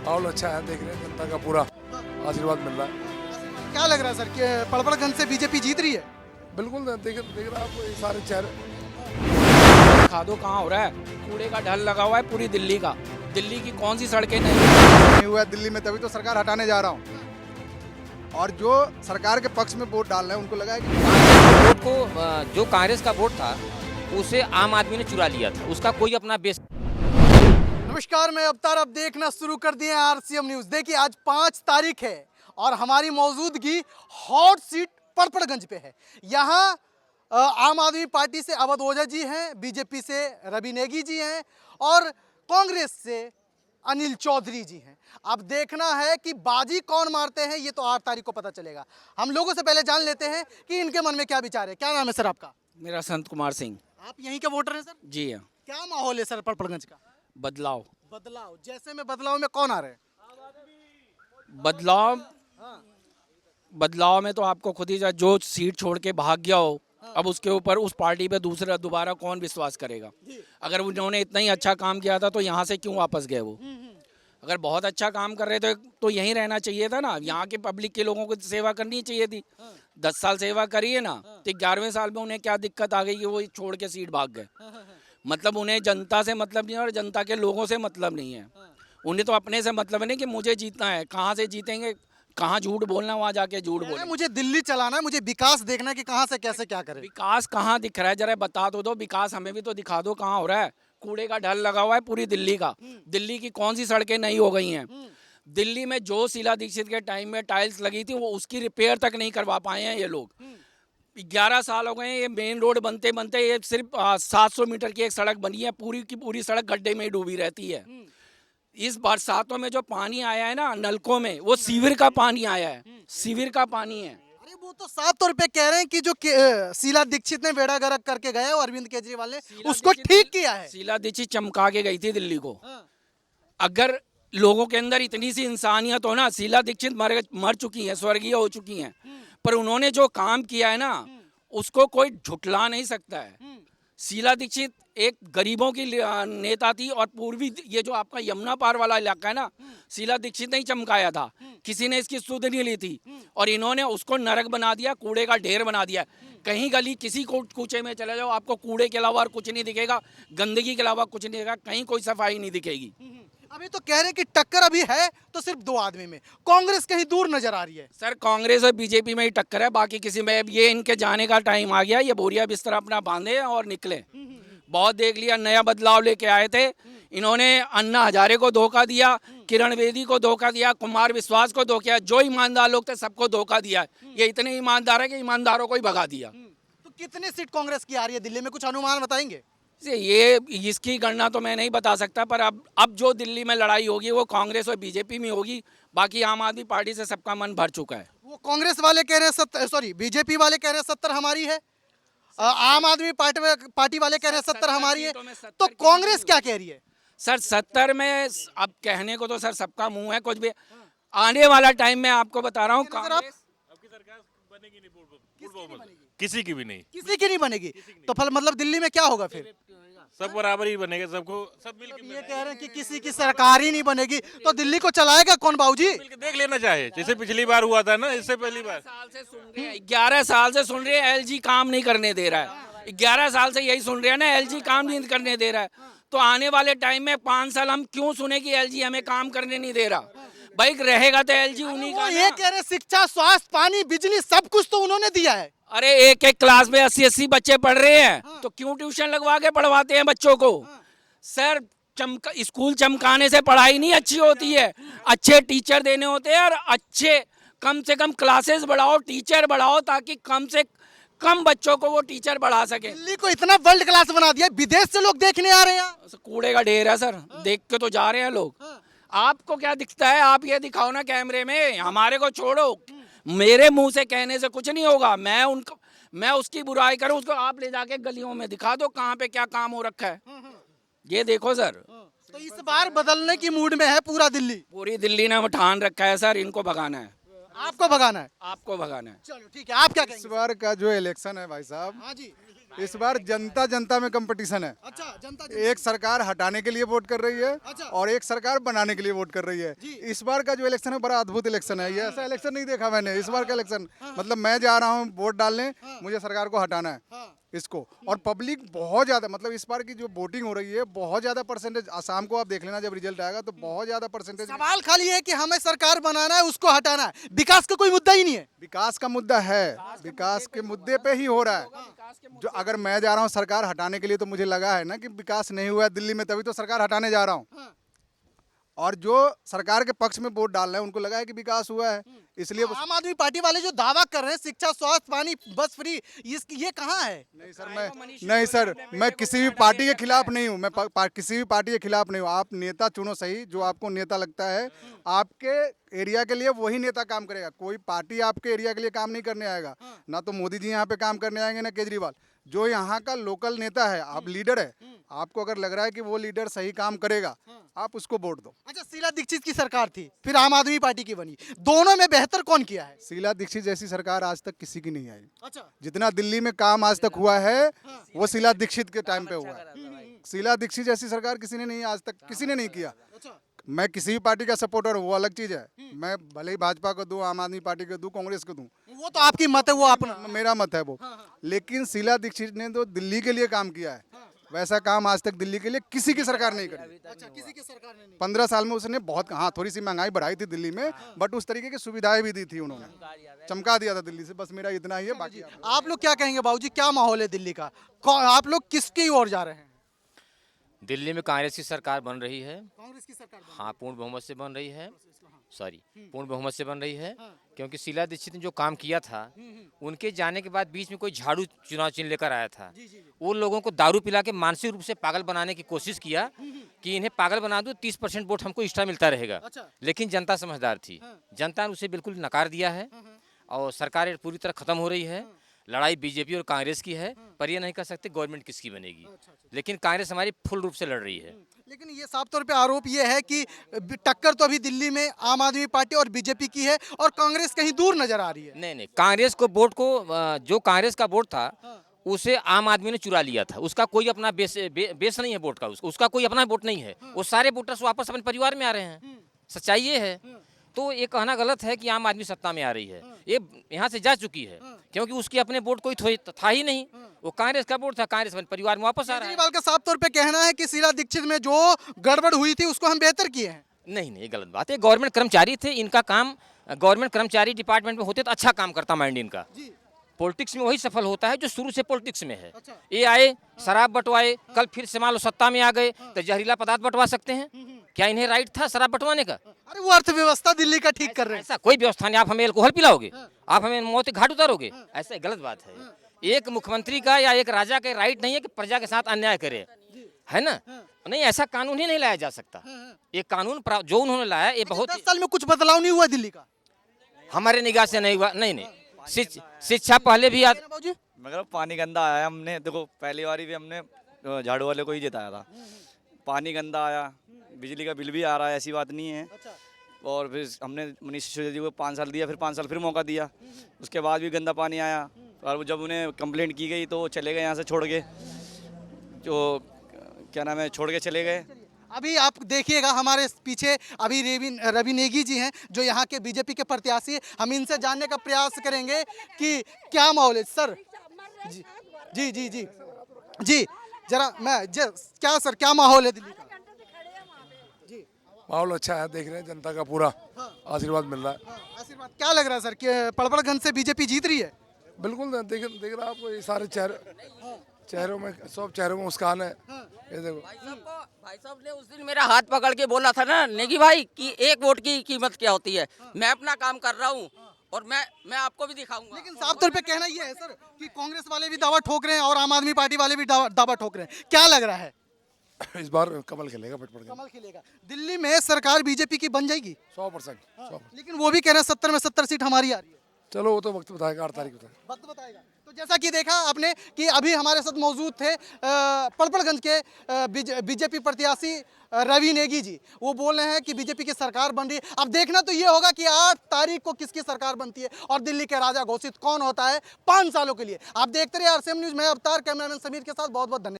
माहौल अच्छा है, देख रहे हैं जनता का पूरा आशीर्वाद मिल रहा है। क्या लग रहा है सर कि पड़पड़गंज से बीजेपी जीत रही है? बिल्कुल देख रहे हैं आपको ये सारे चेहरे। खादो कहाँ हो रहा है? कूड़े का ढल लगा हुआ है पूरी दिल्ली का। दिल्ली की कौन सी सड़कें नहीं नहीं हुआ दिल्ली में, तभी तो सरकार हटाने जा रहा हूँ। और जो सरकार के पक्ष में वोट डाल रहे हैं उनको लगा है कि वोट को जो कांग्रेस का वोट था उसे आम आदमी ने चुरा लिया था, उसका कोई अपना बेस। नमस्कार, मैं अवतार। अब देखना शुरू कर दिए आरसीएम न्यूज। देखिए आज 5 तारीख है और हमारी मौजूदगी हॉट सीट पड़पड़गंज पे है। यहाँ आम आदमी पार्टी से अवध ओझा जी हैं, बीजेपी से रवि नेगी जी हैं और कांग्रेस से अनिल चौधरी जी हैं। अब देखना है कि बाजी कौन मारते हैं, ये तो 8 तारीख को पता चलेगा। हम लोगों से पहले जान लेते हैं कि इनके मन में क्या विचार है। क्या नाम है सर आपका? मेरा संत कुमार सिंह। आप यहीं के वोटर हैं सर? जी हाँ। क्या माहौल है सर पड़पड़गंज का? बदलाव बदलाव जैसे में बदलाव में कौन आ रहे हैं? बदलाव में तो आपको खुद ही जो सीट छोड़ के भाग गया हो, अब उसके ऊपर उस पार्टी पे दोबारा कौन विश्वास करेगा? अगर उन्होंने इतना ही अच्छा काम किया था तो यहाँ से क्यों वापस गए वो? अगर बहुत अच्छा काम कर रहे थे तो यहीं रहना चाहिए था ना। यहाँ के पब्लिक के लोगों को सेवा करनी चाहिए थी। 10 साल सेवा करी है ना, तो 11वें साल में उन्हें क्या दिक्कत आ गई कि वो छोड़ के सीट भाग गए? मतलब उन्हें जनता से मतलब नहीं है और जनता के लोगों से मतलब नहीं है। उन्हें तो अपने से मतलब नहीं कि मुझे जीतना है। कहाँ से जीतेंगे? कहाँ झूठ बोलना, वहाँ जाके झूठ बोलना। मुझे दिल्ली चलाना है, मुझे विकास देखना है कि कहाँ से कैसे क्या करें। विकास कहाँ दिख रहा है? जरा बता तो दो। विकास हमें भी तो दिखा दो कहाँ हो रहा है। कूड़े का ढल लगा हुआ है पूरी दिल्ली का। दिल्ली की कौन सी सड़कें नहीं हो गई हैं? दिल्ली में जो शीला दीक्षित के टाइम में टाइल्स लगी थी वो उसकी रिपेयर तक नहीं करवा पाए हैं ये लोग। 11 साल हो गए हैं ये मेन रोड बनते बनते। ये सिर्फ 700 मीटर की एक सड़क बनी है, पूरी की पूरी सड़क गड्ढे में ही डूबी रहती है। इस बरसातों में जो पानी आया है ना नलकों में, वो सीवर का पानी आया है, सीवर का पानी है। अरे वो तो साफ तौर पे कह रहे हैं कि जो शीला दीक्षित ने बेड़ा गर्क करके गया और अरविंद केजरीवाल ने उसको ठीक किया है। शीला दीक्षित चमका के गई थी दिल्ली को। अगर लोगों के अंदर इतनी सी इंसानियत हो ना, शीला दीक्षित मर चुकी हैं, स्वर्गीय हो चुकी हैं, पर उन्होंने जो काम किया है ना उसको कोई झुटला नहीं सकता है। शीला दीक्षित एक गरीबों की नेता थी और पूर्वी ये जो आपका यमुना पार वाला इलाका है ना, शीला दीक्षित ने ही चमकाया था। किसी ने इसकी सुध नहीं ली थी और इन्होंने उसको नरक बना दिया, कूड़े का ढेर बना दिया। कहीं गली किसी कूचे में चले जाओ, आपको कूड़े के अलावा और कुछ नहीं दिखेगा, गंदगी के अलावा कुछ नहीं दिखेगा, कहीं कोई सफाई नहीं दिखेगी। अभी तो कह रहे हैं कि टक्कर अभी है तो सिर्फ 2 आदमी में, कांग्रेस कहीं दूर नजर आ रही है। सर कांग्रेस और बीजेपी में ही टक्कर है, बाकी किसी में। ये इनके जाने का टाइम आ गया। ये बोरिया बिस्तर अपना बांधे और निकले। बहुत देख लिया, नया बदलाव लेके आए थे इन्होंने। अन्ना हजारे को धोखा दिया, किरण बेदी को धोखा दिया, कुमार विश्वास को धोखा दिया। जो ईमानदार लोग थे सबको धोखा दिया। ये इतने ईमानदार है कि ईमानदारों को ही भगा दिया। तो कितनी सीट कांग्रेस की आ रही है दिल्ली में, कुछ अनुमान बताएंगे? ये इसकी गणना तो मैं नहीं बता सकता, पर अब जो दिल्ली में लड़ाई होगी वो कांग्रेस और बीजेपी में होगी। बाकी आम आदमी पार्टी से सबका मन भर चुका है। वो कांग्रेस वाले कह रहे हैं 70, बीजेपी वाले कह रहे हैं 70 हमारी है, आम आदमी पार्टी वाले कह रहे हैं 70 हमारी है। तो कांग्रेस क्या कह रही है? सर 70 में अब कहने को तो सर सबका मुंह है, कुछ भी आने वाला टाइम में आपको बता रहा हूँ। किसी की भी नहीं, किसी की नहीं बनेगी। तो फल मतलब दिल्ली में क्या होगा फिर? सब बराबर ही बनेगा, सबको सब मिलके ये कह रहे हैं कि किसी की सरकार ही नहीं बनेगी, तो दिल्ली को चलाएगा कौन बाबूजी? मिलके देख लेना चाहे, जैसे पिछली बार हुआ था ना, इससे पहली बार। 11 साल से सुन रहे हैं एलजी काम नहीं करने दे रहा है। 11 साल से यही सुन रहे हैं ना, एलजी काम नहीं करने दे रहा है। तो आने वाले टाइम में 5 साल हम क्यों सुने कि एलजी हमें काम करने नहीं दे रहा? भाई रहेगा तो एलजी उन्हीं का। ये कह रहे शिक्षा, स्वास्थ्य, पानी, बिजली सब कुछ तो उन्होंने दिया है। अरे एक एक क्लास में 80-80 बच्चे पढ़ रहे हैं, तो क्यों ट्यूशन लगवा के पढ़वाते हैं बच्चों को? सर स्कूल चमकाने से पढ़ाई नहीं अच्छी होती है। अच्छे टीचर देने होते हैं और अच्छे कम से कम क्लासेस बढ़ाओ, टीचर बढ़ाओ, ताकि कम से कम बच्चों को वो टीचर बढ़ा सके। दिल्ली को इतना वर्ल्ड क्लास बना दिया, विदेश से लोग देखने आ रहे हैं। कूड़े का ढेर है सर, देख के तो जा रहे हैं लोग। आपको क्या दिखता है? आप ये दिखाओ ना कैमरे में, हमारे को छोड़ो। मेरे मुंह से कहने से कुछ नहीं होगा। मैं उसकी बुराई करूं, उसको आप ले जाके गलियों में दिखा दो कहाँ पे क्या काम हो रखा है। ये देखो सर। तो इस बार बदलने की मूड में है पूरा दिल्ली। पूरी दिल्ली ने ठान रखा है सर, इनको भगाना है। आपको भगाना है? आपको भगाना है। चलो ठीक है, आप क्या कहेंगे? इस बार का जो इलेक्शन है भाई साहब, हाँ जी, इस बार जनता जनता में कंपटीशन है। अच्छा, जनता एक सरकार हटाने के लिए वोट कर रही है अच्छा। और एक सरकार बनाने के लिए वोट कर रही है। इस बार का जो इलेक्शन है बड़ा अद्भुत इलेक्शन है। ये ऐसा इलेक्शन नहीं देखा मैंने। इस बार का इलेक्शन मतलब मैं जा रहा हूँ वोट डालने, मुझे सरकार को हटाना है इसको। और पब्लिक बहुत ज्यादा, मतलब इस बार की जो वोटिंग हो रही है बहुत ज्यादा परसेंटेज, शाम को आप देख लेना जब रिजल्ट आएगा तो बहुत ज्यादा परसेंटेज। सवाल खाली है कि हमें सरकार बनाना है, उसको हटाना है, विकास का कोई मुद्दा ही नहीं है। विकास का मुद्दा है, विकास के मुद्दे पे ही हो रहा है। जो अगर मैं जा रहा हूँ सरकार हटाने के लिए तो मुझे लगा है ना कि विकास नहीं हुआ है दिल्ली में, तभी तो सरकार हटाने जा रहा हूँ। और जो सरकार के पक्ष में वोट डाल रहे हैं उनको लगा है कि विकास हुआ है, इसलिए आम आदमी पार्टी वाले जो दावा कर रहे हैं शिक्षा, स्वास्थ्य, पानी, बस फ्री, ये कहाँ है? नहीं सर, मैं किसी भी पार्टी के खिलाफ नहीं हूँ। मैं किसी भी पार्टी के खिलाफ नहीं हूँ। आप नेता चुनो सही, जो आपको नेता लगता है आपके एरिया के लिए वही नेता काम करेगा। कोई पार्टी आपके एरिया के लिए काम नहीं करने आएगा। ना तो मोदी जी यहाँ पे काम करने आएंगे ना केजरीवाल। जो यहाँ का लोकल नेता है, आप लीडर है, आपको अगर लग रहा है कि वो लीडर सही काम करेगा आप उसको वोट दो। अच्छा, शीला दीक्षित की सरकार थी, फिर आम आदमी पार्टी की बनी, दोनों में बेहतर कौन किया है? शीला दीक्षित जैसी सरकार आज तक किसी की नहीं आई। अच्छा, जितना दिल्ली में काम आज तक हुआ है वो शीला दीक्षित के टाइम पे हुआ है। शीला दीक्षित जैसी सरकार किसी ने नहीं, आज तक किसी ने नहीं किया। मैं किसी भी पार्टी का सपोर्टर हूँ, वो अलग चीज है। मैं भले ही भाजपा को दूं, आम आदमी पार्टी को दूं, कांग्रेस को दूं, वो तो आपकी मत है, वो अपना मेरा मत है वो। लेकिन शीला दीक्षित ने तो दिल्ली के लिए काम किया है, वैसा काम आज तक दिल्ली के लिए किसी की सरकार नहीं करी। अच्छा, किसी की सरकार ने नहीं। 15 साल में उसने बहुत, हाँ थोड़ी सी महंगाई बढ़ाई थी दिल्ली में, बट उस तरीके की सुविधाएं भी दी थी उन्होंने, चमका दिया था दिल्ली से। बस मेरा इतना ही है। बाकी आप लोग क्या कहेंगे बाबूजी, क्या माहौल है दिल्ली का? आप लोग किसकी ओर जा रहे हैं? दिल्ली में कांग्रेस की सरकार बन रही है। कांग्रेस की सरकार हाँ, पूर्ण बहुमत से बन रही है। पूर्ण बहुमत से बन रही है, क्योंकि शीला दीक्षित ने जो काम किया था उनके जाने के बाद बीच में कोई झाड़ू चुनाव चिन्ह लेकर आया था। उन लोगों को दारू पिला के मानसिक रूप से पागल बनाने की कोशिश किया कि इन्हें पागल बना दो, 30% वोट हमको एक्स्ट्रा मिलता रहेगा। लेकिन जनता समझदार थी, जनता ने उसे बिल्कुल नकार दिया है और सरकार पूरी तरह खत्म हो रही है। लड़ाई बीजेपी और कांग्रेस की है, पर ये नहीं कह सकते गवर्नमेंट किसकी बनेगी। लेकिन कांग्रेस हमारी फुल रूप से लड़ रही है। लेकिन ये साफ तौर पे आरोप ये है कि टक्कर तो अभी दिल्ली में आम आदमी पार्टी और बीजेपी की है और कांग्रेस कहीं दूर नजर आ रही है। नहीं, कांग्रेस को वोट को, जो कांग्रेस का वोट था उसे आम आदमी ने चुरा लिया था। उसका कोई अपना बेस नहीं है वोट का, उसका कोई अपना वोट नहीं है। वो सारे वोटर्स वापस अपने परिवार में आ रहे हैं। सच्चाई ये है। तो ये कहना गलत है कि आम आदमी सत्ता में आ रही है। ये यहाँ से जा चुकी है, क्योंकि उसके अपने वोट कोई था ही नहीं। वो कांग्रेस का वोट था, कांग्रेस अपने परिवार में वापस आ रहा है। केजरीवाल का साफ तौर पे कहना है कि शीला दीक्षित में जो गड़बड़ हुई थी उसको हम बेहतर किए हैं। नहीं, गलत बात है। गवर्नमेंट कर्मचारी थे, इनका काम गवर्नमेंट कर्मचारी डिपार्टमेंट में होते तो अच्छा काम करता माइंड इनका। पॉलिटिक्स में वही सफल होता है जो शुरू से पॉलिटिक्स में है। ये आए, शराब बंटवाए, कल फिर से मान लो सत्ता में आ गए तो जहरीला पदार्थ बंटवा सकते हैं। क्या इन्हें राइट था शराब बंटवाने का? अरे वो अर्थव्यवस्था दिल्ली का ठीक कर रहे हैं। ऐसा कोई व्यवस्था नहीं। आप हमें अल्कोहल पिलाओगे, आप हमें मौत के घाट उतारोगे, ऐसा गलत बात है। एक मुख्यमंत्री का या एक राजा का राइट नहीं है कि प्रजा के साथ अन्याय करे, है ना? नहीं, ऐसा कानून ही नहीं लाया जा सकता। ये कानून जो उन्होंने लाया ये बहुत 10 साल में कुछ बदलाव नहीं हुआ दिल्ली का, हमारे निगाह से नहीं हुआ। नहीं, शिक्षा पहले भी मगर पानी गंदा आया। हमने देखो पहली बारी भी हमने झाड़ू वाले को ही जिताया था। पानी गंदा आया, बिजली का बिल भी आ रहा है, ऐसी बात नहीं है। और फिर हमने मनीष सिसोदिया जी को 5 साल दिया, फिर 5 साल फिर मौका दिया, उसके बाद भी गंदा पानी आया। और जब उन्हें कंप्लेंट की गई तो वो चले गए यहाँ से, छोड़ के, जो क्या नाम है, छोड़ के चले गए। अभी आप देखिएगा हमारे पीछे अभी रवि नेगी जी हैं जो यहाँ के बीजेपी के प्रत्याशी। हम इनसे जानने का प्रयास करेंगे कि क्या माहौल है। सर जी जरा क्या सर, क्या माहौल है दिल्ली का? माहौल अच्छा है, देख रहे हैं जनता का पूरा आशीर्वाद मिल रहा है। आशीर्वाद क्या लग रहा है सर कि पड़पड़गंज से बीजेपी जीत रही है? बिल्कुल देख रहा आपको, ये सारे चेहरों में, सब चेहरों में मुस्कान है। ये देखो भाई साहब ने उस दिन मेरा हाथ पकड़ के बोला था ना नेगी भाई कि एक वोट की कीमत क्या होती है। मैं अपना काम कर रहा हूँ और मैं आपको भी दिखाऊंगा। लेकिन साफ तौर पे कहना ये है सर कि कांग्रेस वाले भी दावा ठोक रहे हैं और आम आदमी पार्टी वाले भी दावा ठोक रहे हैं। क्या लग रहा है इस बार कमल खिलेगा, पटपट कमल खिलेगा? दिल्ली में सरकार बीजेपी की बन जाएगी 100%। लेकिन वो भी कह रहे हैं 70 में 70 सीट हमारी आ रही है। चलो वो तो वक्त बताएगा, 8 तारीख बताएगा। वक्त बताएगा। तो जैसा कि देखा आपने कि अभी हमारे साथ मौजूद थे पड़पड़गंज के बीजेपी प्रत्याशी रवि नेगी जी। वो बोल रहे हैं कि बीजेपी की सरकार बन रही है। अब देखना तो ये होगा कि 8 तारीख को किसकी सरकार बनती है और दिल्ली के राजा घोषित कौन होता है 5 सालों के लिए। आप देखते रहिए आरसीएम न्यूज़। मैं अवतार, कैमरामैन समीर के साथ बहुत बहुत धन्यवाद।